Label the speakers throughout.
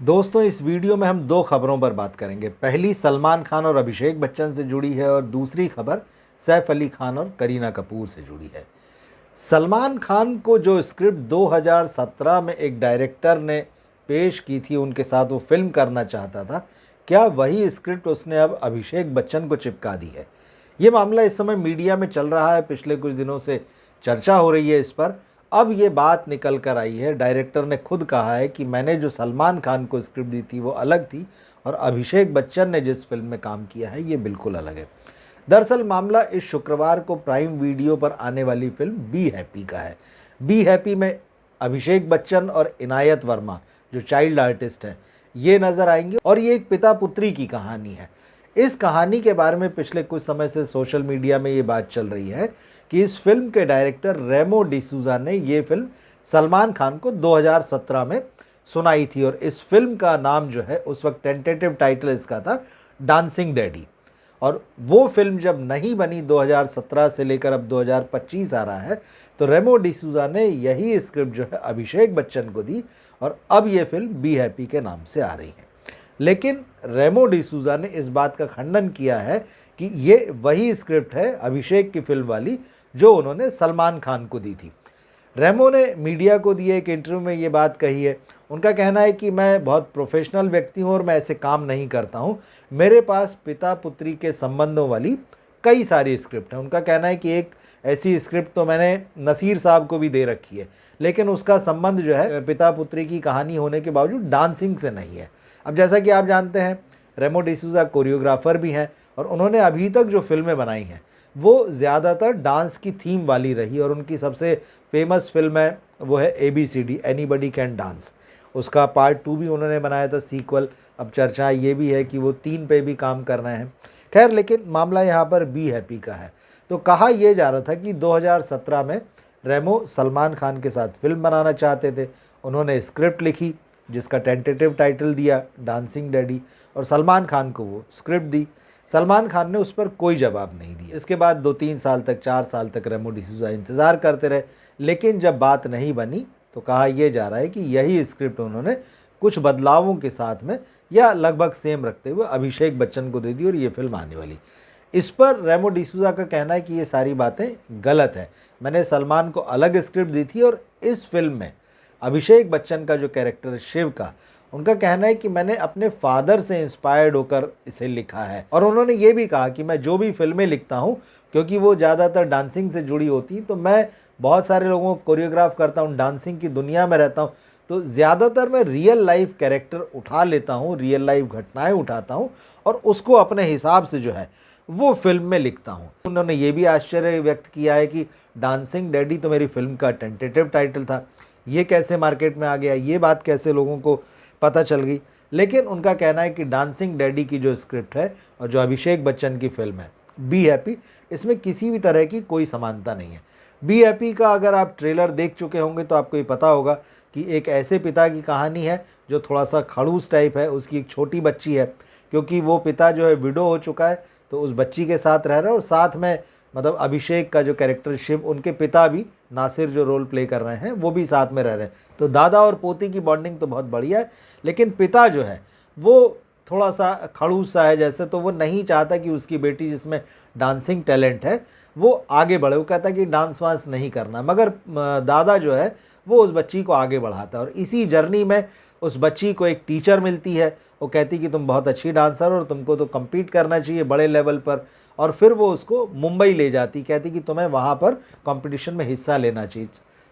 Speaker 1: दोस्तों, इस वीडियो में हम दो खबरों पर बात करेंगे। पहली सलमान खान और अभिषेक बच्चन से जुड़ी है और दूसरी खबर सैफ अली खान और करीना कपूर से जुड़ी है। सलमान खान को जो स्क्रिप्ट 2017 में एक डायरेक्टर ने पेश की थी, उनके साथ वो फिल्म करना चाहता था, क्या वही स्क्रिप्ट उसने अब अभिषेक बच्चन को चिपका दी है? ये मामला इस समय मीडिया में चल रहा है, पिछले कुछ दिनों से चर्चा हो रही है इस पर। अब ये बात निकल कर आई है, डायरेक्टर ने खुद कहा है कि मैंने जो सलमान खान को स्क्रिप्ट दी थी वो अलग थी और अभिषेक बच्चन ने जिस फिल्म में काम किया है ये बिल्कुल अलग है। दरअसल मामला इस शुक्रवार को प्राइम वीडियो पर आने वाली फिल्म बी हैप्पी का है। बी हैप्पी में अभिषेक बच्चन और इनायत वर्मा, जो चाइल्ड आर्टिस्ट हैं, ये नज़र आएंगे और ये एक पिता पुत्री की कहानी है। इस कहानी के बारे में पिछले कुछ समय से सोशल मीडिया में ये बात चल रही है कि इस फिल्म के डायरेक्टर रेमो डिसूजा ने ये फिल्म सलमान खान को 2017 में सुनाई थी और इस फिल्म का नाम जो है, उस वक्त टेंटेटिव टाइटल इसका था डांसिंग डैडी। और वो फिल्म जब नहीं बनी, 2017 से लेकर अब 2025 आ रहा है, तो रेमो डिसूजा ने यही स्क्रिप्ट जो है अभिषेक बच्चन को दी और अब ये फिल्म बी हैप्पी के नाम से आ रही है। लेकिन रेमो डिसूजा ने इस बात का खंडन किया है कि ये वही स्क्रिप्ट है अभिषेक की फिल्म वाली जो उन्होंने सलमान खान को दी थी। रेमो ने मीडिया को दिए एक इंटरव्यू में ये बात कही है। उनका कहना है कि मैं बहुत प्रोफेशनल व्यक्ति हूँ और मैं ऐसे काम नहीं करता हूँ। मेरे पास पिता पुत्री के संबंधों वाली कई सारी स्क्रिप्ट हैं। उनका कहना है कि एक ऐसी स्क्रिप्ट तो मैंने नसीर साहब को भी दे रखी है, लेकिन उसका संबंध जो है पिता पुत्री की कहानी होने के बावजूद डांसिंग से नहीं है। अब जैसा कि आप जानते हैं, रेमो डिसूजा कोरियोग्राफर भी हैं और उन्होंने अभी तक जो फिल्में बनाई हैं वो ज़्यादातर डांस की थीम वाली रही और उनकी सबसे फेमस फिल्म है वो है ABCD, एनीबडी कैन डांस। उसका पार्ट 2 भी उन्होंने बनाया था, सीक्वल। अब चर्चा ये भी है कि वो 3 पे भी काम कर रहे हैं। खैर, लेकिन मामला यहाँ पर बी हैप्पी का है। तो कहा यह जा रहा था कि 2017 में रेमो सलमान खान के साथ फिल्म बनाना चाहते थे। उन्होंने स्क्रिप्ट लिखी जिसका टेंटेटिव टाइटल दिया डांसिंग डैडी और सलमान खान को वो स्क्रिप्ट दी। सलमान खान ने उस पर कोई जवाब नहीं दिया। इसके बाद 2-3 साल तक, 4 साल तक रेमो डिसूजा इंतज़ार करते रहे, लेकिन जब बात नहीं बनी तो कहा यह जा रहा है कि यही स्क्रिप्ट उन्होंने कुछ बदलावों के साथ में या लगभग सेम रखते हुए अभिषेक बच्चन को दे दी और ये फिल्म आने वाली। इस पर रेमो डिसूजा का कहना है कि ये सारी बातें गलत है। मैंने सलमान को अलग स्क्रिप्ट दी थी और इस फिल्म में अभिषेक बच्चन का जो कैरेक्टर है शिव का, उनका कहना है कि मैंने अपने फादर से इंस्पायर्ड होकर इसे लिखा है। और उन्होंने ये भी कहा कि मैं जो भी फिल्में लिखता हूँ, क्योंकि वो ज़्यादातर डांसिंग से जुड़ी होती हैं, तो मैं बहुत सारे लोगों को कोरियोग्राफ करता हूँ, डांसिंग की दुनिया में रहता हूँ, तो ज़्यादातर मैं रियल लाइफ कैरेक्टर उठा लेता हूँ, रियल लाइफ घटनाएँ उठाता हूँ और उसको अपने हिसाब से जो है वो फिल्म में लिखता हूँ। उन्होंने ये भी आश्चर्य व्यक्त किया है कि डांसिंग डैडी तो मेरी फिल्म का टेंटेटिव टाइटल था, ये कैसे मार्केट में आ गया, ये बात कैसे लोगों को पता चल गई। लेकिन उनका कहना है कि डांसिंग डैडी की जो स्क्रिप्ट है और जो अभिषेक बच्चन की फिल्म है बी हैप्पी, इसमें किसी भी तरह की कोई समानता नहीं है। बी हैप्पी का अगर आप ट्रेलर देख चुके होंगे तो आपको ये पता होगा कि एक ऐसे पिता की कहानी है जो थोड़ा सा खड़ूस टाइप है। उसकी एक छोटी बच्ची है, क्योंकि वो पिता जो है विडो हो चुका है, तो उस बच्ची के साथ रह रहा है और साथ में मतलब अभिषेक का जो कैरेक्टर शिव, उनके पिता भी नासिर जो रोल प्ले कर रहे हैं वो भी साथ में रह रहे हैं। तो दादा और पोती की बॉन्डिंग तो बहुत बढ़िया है, लेकिन पिता जो है वो थोड़ा सा खड़ूस सा है जैसे, तो वो नहीं चाहता कि उसकी बेटी जिसमें डांसिंग टैलेंट है वो आगे बढ़े। वो कहता है कि डांस वांस नहीं करना, मगर दादा जो है वो उस बच्ची को आगे बढ़ाता है और इसी जर्नी में उस बच्ची को एक टीचर मिलती है। वो कहती कि तुम बहुत अच्छी डांसर और तुमको तो कम्पीट करना चाहिए बड़े लेवल पर, और फिर वो उसको मुंबई ले जाती, कहती कि तुम्हें वहाँ पर कंपटीशन में हिस्सा लेना चाहिए।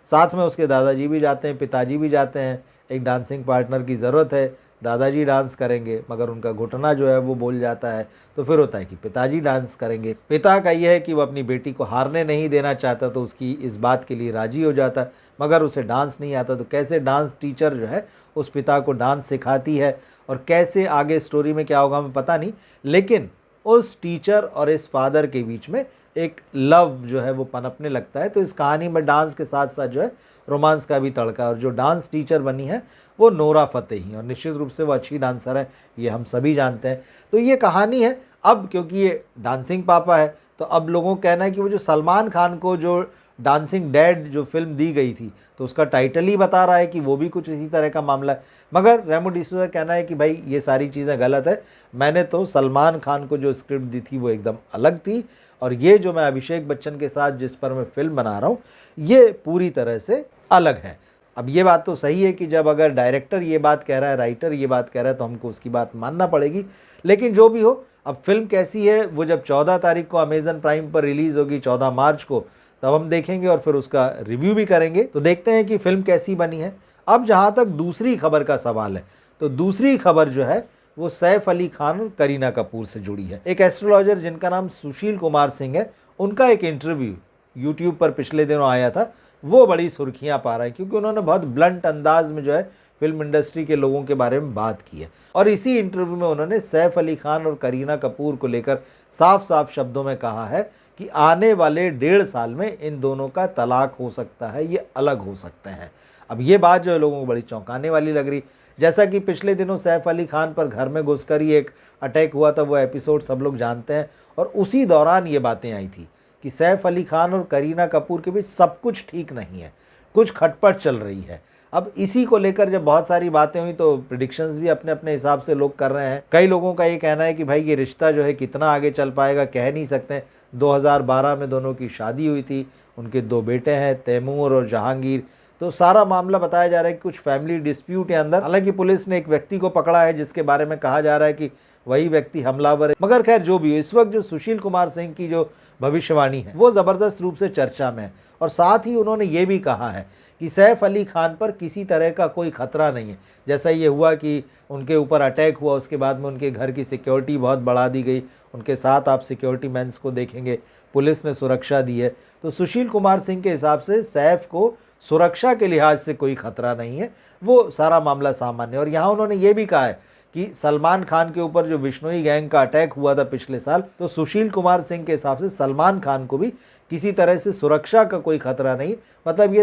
Speaker 1: साथ में उसके दादाजी भी जाते हैं, पिताजी भी जाते हैं। एक डांसिंग पार्टनर की ज़रूरत है, दादाजी डांस करेंगे मगर उनका घुटना जो है वो बोल जाता है, तो फिर होता है कि पिताजी डांस करेंगे। पिता का यह है कि वो अपनी बेटी को हारने नहीं देना चाहता, तो उसकी इस बात के लिए राज़ी हो जाता है, मगर उसे डांस नहीं आता। तो कैसे डांस टीचर जो है उस पिता को डांस सिखाती है और कैसे आगे स्टोरी में क्या होगा हमें पता नहीं, लेकिन उस टीचर और इस फादर के बीच में एक लव जो है वो पनपने लगता है। तो इस कहानी में डांस के साथ साथ जो है रोमांस का भी तड़का, और जो डांस टीचर बनी है वो नोरा फतेही, और निश्चित रूप से वो अच्छी डांसर है, ये हम सभी जानते हैं। तो ये कहानी है। अब क्योंकि ये डांसिंग पापा है, तो अब लोगों का कहना है कि वो जो सलमान खान को जो डांसिंग डैड जो फिल्म दी गई थी तो उसका टाइटल ही बता रहा है कि वो भी कुछ इसी तरह का मामला है। मगर रेमो डिसूजा का कहना है कि भाई ये सारी चीज़ें गलत है, मैंने तो सलमान खान को जो स्क्रिप्ट दी थी वो एकदम अलग थी, और ये जो मैं अभिषेक बच्चन के साथ जिस पर मैं फिल्म बना रहा हूँ ये पूरी तरह से अलग है। अब ये बात तो सही है कि जब अगर डायरेक्टर ये बात कह रहा है, राइटर ये बात कह रहा है, तो हमको उसकी बात मानना पड़ेगी। लेकिन जो भी हो, अब फिल्म कैसी है वो जब 14 तारीख को अमेजन प्राइम पर रिलीज़ होगी, 14 मार्च को, तब हम देखेंगे और फिर उसका रिव्यू भी करेंगे। तो देखते हैं कि फिल्म कैसी बनी है। अब जहाँ तक दूसरी खबर का सवाल है, तो दूसरी खबर जो है वो सैफ अली खान और करीना कपूर से जुड़ी है। एक एस्ट्रोलॉजर जिनका नाम सुशील कुमार सिंह है, उनका एक इंटरव्यू यूट्यूब पर पिछले दिनों आया था, वो बड़ी सुर्खियां पा रहा है क्योंकि उन्होंने बहुत ब्लंट अंदाज में जो है फिल्म इंडस्ट्री के लोगों के बारे में बात की है। और इसी इंटरव्यू में उन्होंने सैफ अली खान और करीना कपूर को लेकर साफ साफ शब्दों में कहा है कि आने वाले 1.5 साल में इन दोनों का तलाक हो सकता है, ये अलग हो सकते हैं। अब ये बात जो है लोगों को बड़ी चौंकाने वाली लग रही। जैसा कि पिछले दिनों सैफ अली खान पर घर में घुसकर ही एक अटैक हुआ था, वो एपिसोड सब लोग जानते हैं, और उसी दौरान ये बातें आई थी कि सैफ अली खान और करीना कपूर के बीच सब कुछ ठीक नहीं है, कुछ खटपट चल रही है। अब इसी को लेकर जब बहुत सारी बातें हुई तो प्रिडिक्शंस भी अपने अपने हिसाब से लोग कर रहे हैं। कई लोगों का ये कहना है कि भाई ये रिश्ता जो है कितना आगे चल पाएगा कह नहीं सकते। 2012 में दोनों की शादी हुई थी, उनके 2 बेटे हैं, तैमूर और जहांगीर। तो सारा मामला बताया जा रहा है कि कुछ फैमिली डिस्प्यूट है अंदर। हालांकि पुलिस ने एक व्यक्ति को पकड़ा है जिसके बारे में कहा जा रहा है कि वही व्यक्ति हमलावर है। मगर खैर जो भी हो, इस वक्त जो सुशील कुमार सिंह की जो भविष्यवाणी है वो ज़बरदस्त रूप से चर्चा में है। और साथ ही उन्होंने ये भी कहा है कि सैफ अली खान पर किसी तरह का कोई खतरा नहीं है। जैसा ये हुआ कि उनके ऊपर अटैक हुआ, उसके बाद में उनके घर की सिक्योरिटी बहुत बढ़ा दी गई, उनके साथ आप सिक्योरिटी मैन्स को देखेंगे, पुलिस ने सुरक्षा दी है। तो सुशील कुमार सिंह के हिसाब से सैफ को सुरक्षा के लिहाज से कोई खतरा नहीं है, वो सारा मामला सामान्य है। और यहाँ उन्होंने ये भी कहा है कि सलमान खान के ऊपर जो विश्नोई गैंग का अटैक हुआ था पिछले साल, तो सुशील कुमार सिंह के हिसाब से सलमान खान को भी किसी तरह से सुरक्षा का कोई खतरा नहीं। मतलब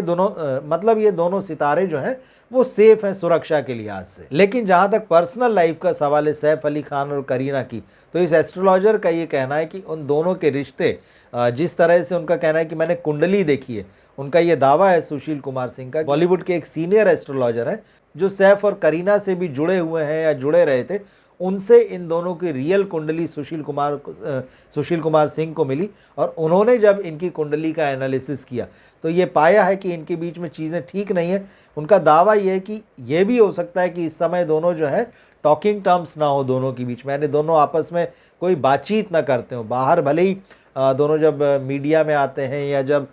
Speaker 1: ये दोनों सितारे जो हैं वो सेफ हैं सुरक्षा के लिहाज से। लेकिन जहाँ तक पर्सनल लाइफ का सवाल है सैफ अली खान और करीना की, तो इस एस्ट्रोलॉजर का ये कहना है कि उन दोनों के रिश्ते, जिस तरह से उनका कहना है कि मैंने कुंडली देखी है, उनका ये दावा है सुशील कुमार सिंह का। बॉलीवुड के एक सीनियर एस्ट्रोलॉजर हैं जो सैफ और करीना से भी जुड़े हुए हैं या जुड़े रहे थे, उनसे इन दोनों की रियल कुंडली सुशील कुमार सिंह को मिली। और उन्होंने जब इनकी कुंडली का एनालिसिस किया तो ये पाया है कि इनके बीच में चीज़ें ठीक नहीं है। उनका दावा ये है कि ये भी हो सकता है कि इस समय दोनों जो है टॉकिंग टर्म्स ना हो दोनों के बीच में, यानी दोनों आपस में कोई बातचीत ना करते हो। बाहर भले ही दोनों जब मीडिया में आते हैं या जब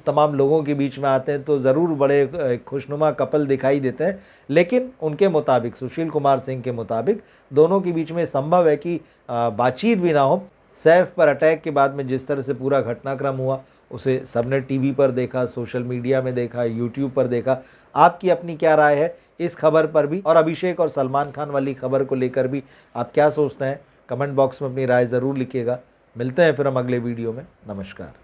Speaker 1: तमाम लोगों के बीच में आते हैं तो ज़रूर बड़े खुशनुमा कपल दिखाई देते हैं, लेकिन उनके मुताबिक, सुशील कुमार सिंह के मुताबिक, दोनों के बीच में संभव है कि बातचीत भी ना हो। सैफ पर अटैक के बाद में जिस तरह से पूरा घटनाक्रम हुआ उसे सबने टीवी पर देखा, सोशल मीडिया में देखा, यूट्यूब पर देखा। आपकी अपनी क्या राय है इस खबर पर भी, और अभिषेक और सलमान खान वाली खबर को लेकर भी आप क्या सोचते हैं? कमेंट बॉक्स में अपनी राय ज़रूर लिखिएगा। मिलते हैं फिर हम अगले वीडियो में। नमस्कार।